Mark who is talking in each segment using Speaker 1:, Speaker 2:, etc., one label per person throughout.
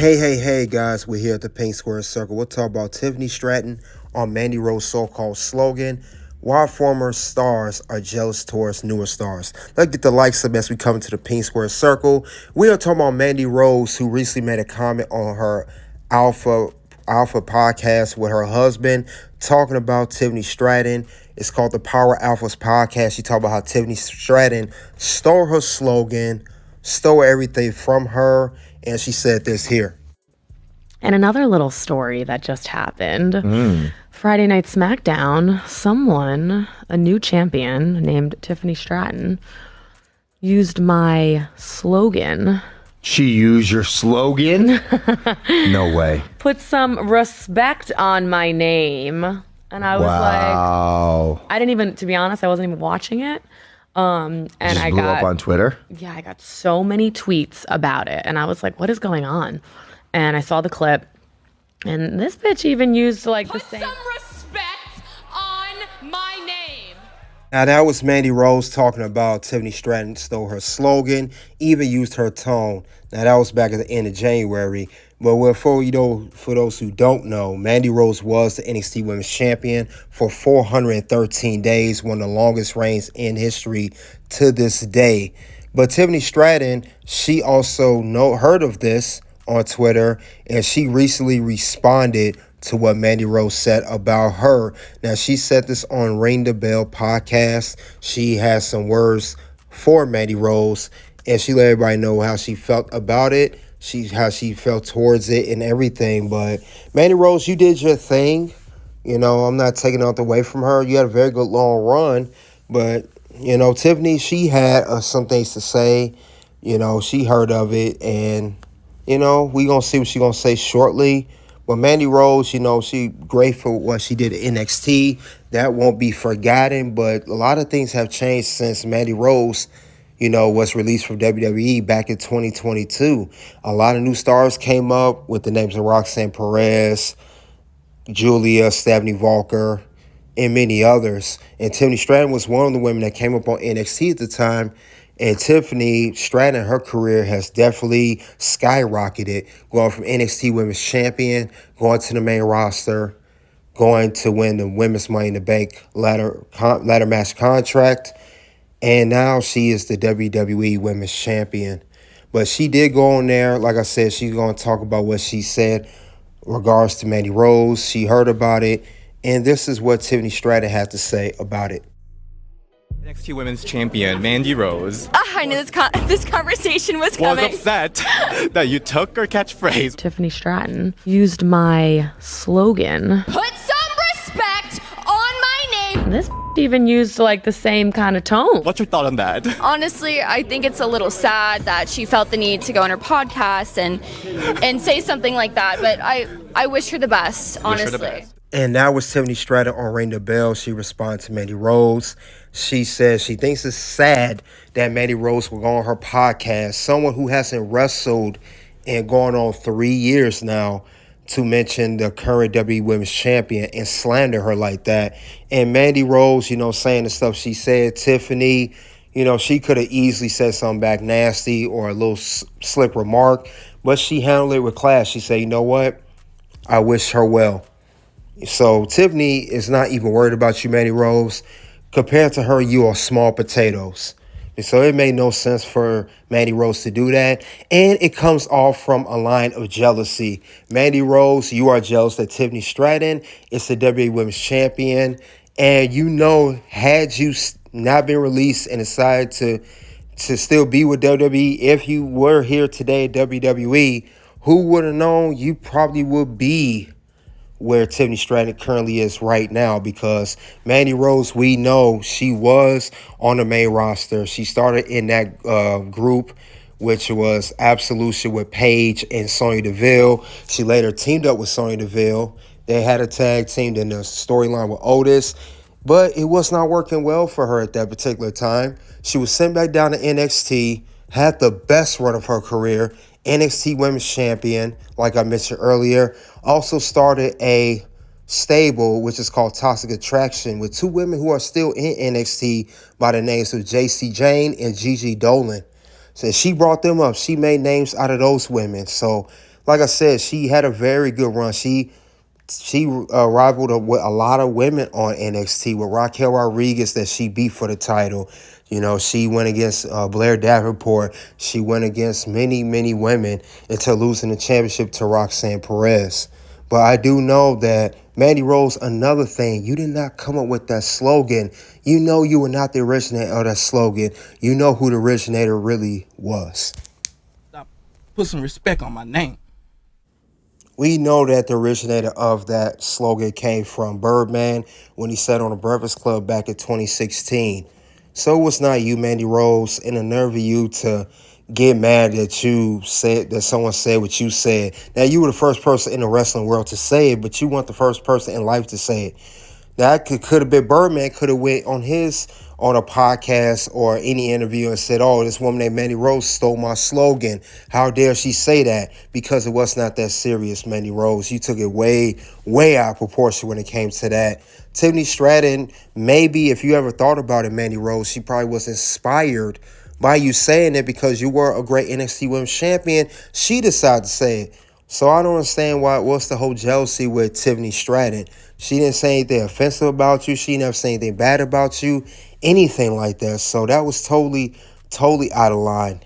Speaker 1: Hey, guys, we're here at the Pink Square Circle. We'll talk about Tiffany Stratton on Mandy Rose so-called Slogan. Why former stars are jealous towards newer stars. Let's get the likes up as we come to the Pink Square Circle. We are talking about Mandy Rose, who recently made a comment on her Alpha podcast with her husband, talking about Tiffany Stratton. It's called the Power Alphas podcast. She talked about how Tiffany Stratton stole her slogan, stole everything from her, and she said this here.
Speaker 2: And another little story that just happened. Friday night SmackDown, someone, a new champion named Tiffany Stratton, used my slogan.
Speaker 3: She used your slogan? No way.
Speaker 2: Put some respect on my name. And I was like, I didn't even, to be honest, I wasn't even watching it. And
Speaker 3: just
Speaker 2: I
Speaker 3: blew
Speaker 2: got
Speaker 3: up on Twitter?
Speaker 2: Yeah, I got so many tweets about it. And I was like, what is going on? And I saw the clip. And this bitch even used like the same.
Speaker 4: Put some respect on my name.
Speaker 1: Now, that was Mandy Rose talking about Tiffany Stratton stole her slogan, even used her tone. Now, that was back at the end of January. But for those who don't know, Mandy Rose was the NXT Women's Champion for 413 days, one of the longest reigns in history to this day. But Tiffany Stratton, she also heard of this on Twitter, and she recently responded to what Mandy Rose said about her. Now, she said this on Ring the Bell podcast. She has some words for Mandy Rose, and she let everybody know how she felt about it, how she felt towards it and everything. But Mandy Rose, you did your thing. You know, I'm not taking nothing away from her. You had a very good long run. But, you know, Tiffany, she had some things to say. You know, she heard of it, and you know, we going to see what she going to say shortly. But Mandy Rose, you know, she grateful for what she did at NXT. That won't be forgotten. But a lot of things have changed since Mandy Rose, you know, was released from WWE back in 2022. A lot of new stars came up with the names of Roxanne Perez, Julia, Stephanie Walker, and many others. And Tiffany Stratton was one of the women that came up on NXT at the time. And Tiffany Stratton, her career has definitely skyrocketed, going from NXT Women's Champion, going to the main roster, going to win the Women's Money in the Bank ladder match contract, and now she is the WWE Women's Champion. But she did go on there, like I said, she's going to talk about what she said in regards to Mandy Rose. She heard about it, and this is what Tiffany Stratton had to say about it.
Speaker 5: NXT Women's Champion Mandy Rose
Speaker 4: I knew this conversation was coming.
Speaker 5: was upset that you took her catchphrase.
Speaker 2: Tiffany Stratton used my slogan.
Speaker 4: Put some respect on my name.
Speaker 2: This even used like the same kind of tone.
Speaker 5: What's your thought on that?
Speaker 4: Honestly, I think it's a little sad that she felt the need to go on her podcast and say something like that. But I wish her the best, honestly.
Speaker 5: Wish her the best.
Speaker 1: And that was Tiffany Stratton on Ring the Bell. She responded to Mandy Rose. She says she thinks it's sad that Mandy Rose will go on her podcast, someone who hasn't wrestled in going on 3 years now, to mention the current WWE Women's Champion and slander her like that. And Mandy Rose, you know, saying the stuff she said, Tiffany, you know, she could have easily said something back nasty or a little slick remark, but she handled it with class. She said, you know what? I wish her well. So Tiffany is not even worried about you, Mandy Rose. Compared to her, you are small potatoes. And so it made no sense for Mandy Rose to do that. And it comes off from a line of jealousy. Mandy Rose, you are jealous that Tiffany Stratton is the WWE Women's Champion. And you know, had you not been released and decided to still be with WWE, if you were here today at WWE, who would have known you probably would be where Tiffany Stratton currently is right now? Because Mandy Rose, we know she was on the main roster. She started in that group, which was Absolution with Paige and Sonya Deville. She later teamed up with Sonya Deville. They had a tag team in the storyline with Otis, but it was not working well for her at that particular time. She was sent back down to NXT, had the best run of her career, NXT Women's Champion, like I mentioned earlier. Also started a stable, which is called Toxic Attraction, with two women who are still in NXT by the names of JC Jane and Gigi Dolan. So she brought them up. She made names out of those women. So like I said, she had a very good run. She rivaled with a lot of women on NXT with Raquel Rodriguez that she beat for the title. You know, she went against Blair Davenport. She went against many, many women until losing the championship to Roxanne Perez. But I do know that Mandy Rose, another thing, you did not come up with that slogan. You know you were not the originator of that slogan. You know who the originator really was.
Speaker 6: Put some respect on my name.
Speaker 1: We know that the originator of that slogan came from Birdman when he said on the Breakfast Club back in 2016. So it was not you, Mandy Rose, and the nerve of you to get mad that you said that someone said what you said. Now, you were the first person in the wrestling world to say it, but you weren't the first person in life to say it. That could have been Birdman, could have went on a podcast or any interview and said, oh, this woman named Mandy Rose stole my slogan. How dare she say that? Because it was not that serious, Mandy Rose. You took it way, way out of proportion when it came to that. Tiffany Stratton, maybe if you ever thought about it, Mandy Rose, she probably was inspired by you saying it because you were a great NXT Women's Champion. She decided to say it. So I don't understand what's the whole jealousy with Tiffany Stratton. She didn't say anything offensive about you. She never said anything bad about you, anything like that. So that was totally, totally out of line.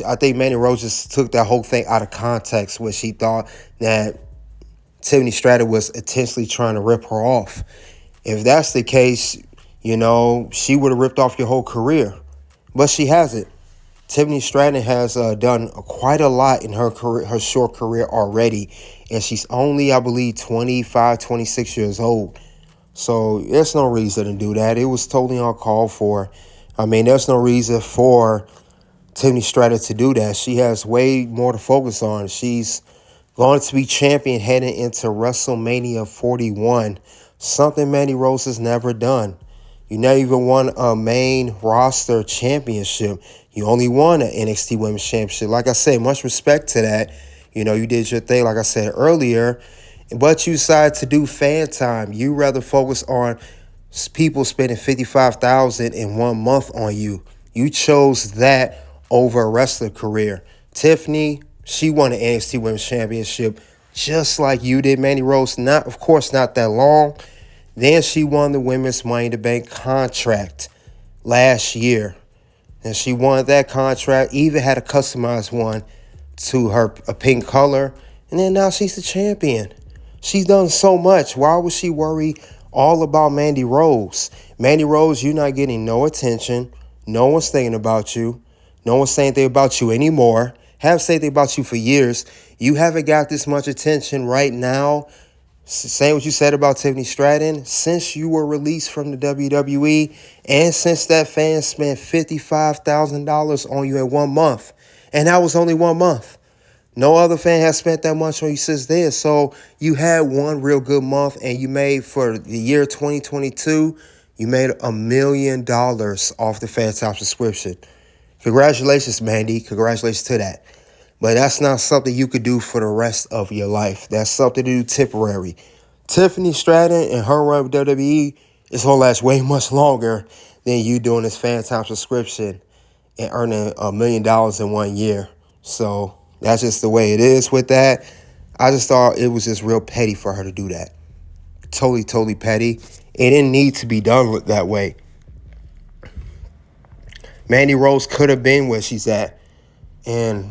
Speaker 1: I think Mandy Rose just took that whole thing out of context when she thought that Tiffany Stratton was intentionally trying to rip her off. If that's the case, you know, she would have ripped off your whole career. But she hasn't. Tiffany Stratton has done quite a lot in her career, her short career already. And she's only, I believe, 25, 26 years old. So there's no reason to do that. It was totally uncalled for. I mean, there's no reason for Tiffany Stratton to do that. She has way more to focus on. She's going to be champion heading into WrestleMania 41. Something Mandy Rose has never done. You never even won a main roster championship. You only won an NXT Women's Championship. Like I said, much respect to that. You know, you did your thing, like I said earlier. But you decided to do fan time. You rather focus on people spending $55,000 in 1 month on you. You chose that over a wrestler career. Tiffany, she won the NXT Women's Championship just like you did, Mandy Rose. Not, of course, not that long. Then she won the Women's Money in the Bank contract last year. And she won that contract, even had a customized one to her a pink color. And then now she's the champion. She's done so much. Why would she worry all about Mandy Rose? Mandy Rose, you're not getting no attention. No one's thinking about you. No one's saying anything about you anymore. Haven't said anything about you for years. You haven't got this much attention right now. Saying what you said about Tiffany Stratton, since you were released from the WWE and since that fan spent $55,000 on you in 1 month. And that was only 1 month. No other fan has spent that much on you since then. So you had one real good month and you made, for the year 2022, you made $1 million off the fan time subscription. Congratulations, Mandy. Congratulations to that. But that's not something you could do for the rest of your life. That's something to do temporary. Tiffany Stratton and her run with WWE is going to last way much longer than you doing this fan time subscription and earning $1 million in 1 year. So that's just the way it is with that. I just thought it was just real petty for her to do that. Totally, totally petty. It didn't need to be done that way. Mandy Rose could have been where she's at. And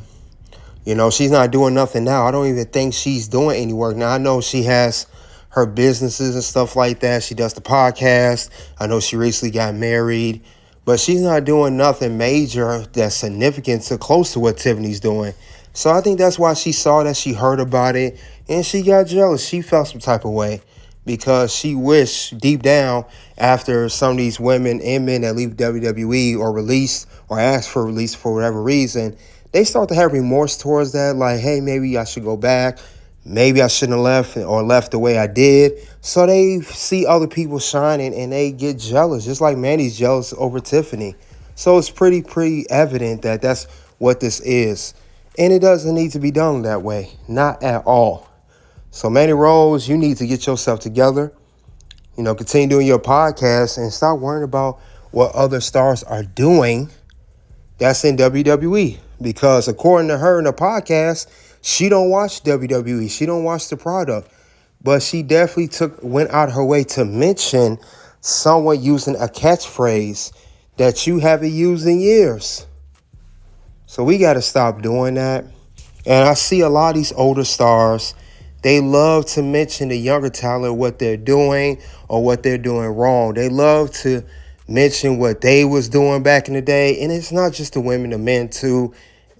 Speaker 1: you know, she's not doing nothing now. I don't even think she's doing any work. Now, I know she has her businesses and stuff like that. She does the podcast. I know she recently got married. But she's not doing nothing major that's significant to close to what Tiffany's doing. So I think that's why she saw that, she heard about it, and she got jealous. She felt some type of way because she wished deep down, after some of these women and men that leave WWE or released or ask for release for whatever reason, they start to have remorse towards that, like, hey, maybe I should go back. Maybe I shouldn't have left or left the way I did. So they see other people shining and they get jealous, just like Mandy's jealous over Tiffany. So it's pretty evident that that's what this is. And it doesn't need to be done that way. Not at all. So Mandy Rose, you need to get yourself together. You know, continue doing your podcast and stop worrying about what other stars are doing that's in WWE. Because according to her in the podcast, She don't watch WWE. She don't watch the product. But she definitely went out her way to mention someone using a catchphrase that you haven't used in years. So we got to stop doing that. And I see a lot of these older stars, they love to mention the younger talent, what they're doing or what they're doing wrong. They love to mention what they was doing back in the day. And it's not just the women, the men too.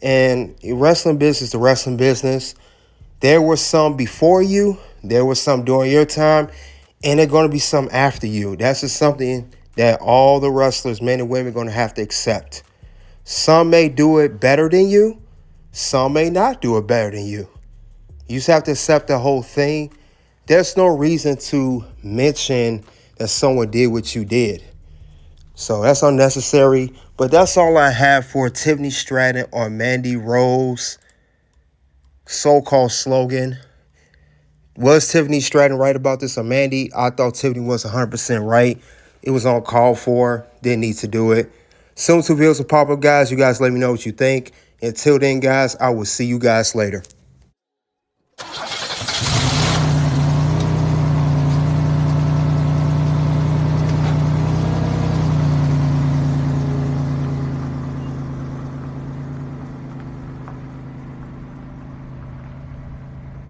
Speaker 1: And wrestling business, the wrestling business, there were some before you, there was some during your time, and there are going to be some after you. That's just something that all the wrestlers, men and women, are going to have to accept. Some may do it better than you. Some may not do it better than you. You just have to accept the whole thing. There's no reason to mention that someone did what you did. So that's unnecessary. But that's all I have for Tiffany Stratton or Mandy Rose so-called slogan. Was Tiffany Stratton right about this or Mandy? I thought Tiffany was 100% right. It was on call for. Didn't need to do it. Soon to videos will pop up, guys. You guys let me know what you think. Until then, guys, I will see you guys later.